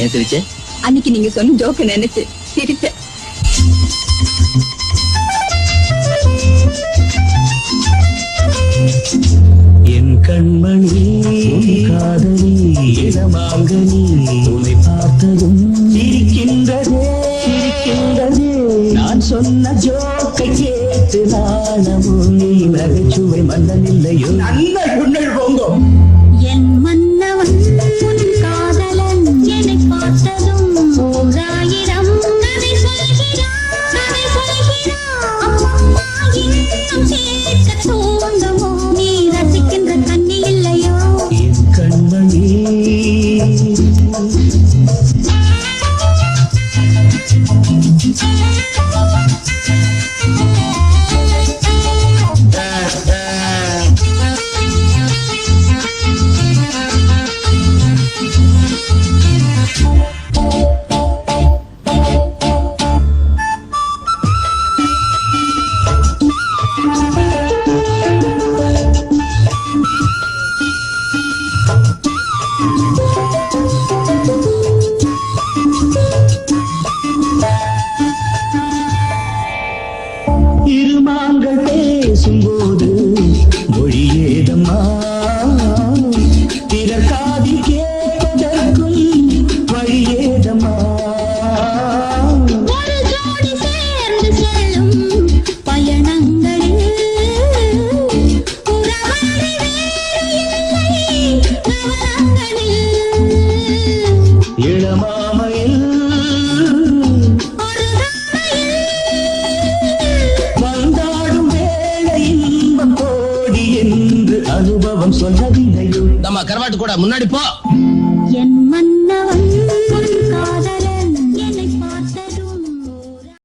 ஏன் சிரிச்ச? அன்னைக்கு நீங்க சொன்ன ஜோக்க நினைச்சு சிரிச்ச. என் கண்மணி காதலி இடமாங்கனி உன்னை பார்த்ததும் சிரிக்கின்றதே சிரிக்கின்றதே. நான் சொன்ன ஜோக்கை கேட்டு நாணமும் நீ நகைச்சுவை மன்னனில்லையோ. நல்ல குண்டல் போங்கோ. என் மன்னவன் காதலன் என்னை பார்த்ததும் ஓராயிரம் கதை சொல்கிறான் அம்மம்மா இன்னும் சேர்க்க தூண்டுமோ நீ ரசிக்கின்ற கண்ணி இல்லையோ. என் கண்மணி இருமாங்கள் பேசும்போது மொழியேதம்மா பிறர் காதி கேட்பதற்கும் வழியேதம்மா. ஒரு ஜோடி சேர்ந்து செல்லும் பயணங்களில் உறவாடி வேறு இல்லை கவனங்களில். இளமாமையில் ஒரு தாமையில் வந்தாடும் வேளை இன்பம் கோடி என்று அனுபவம் சொல்லவில்லையோ. நம்ம கரவாட்டு கூட முன்னாடி போ.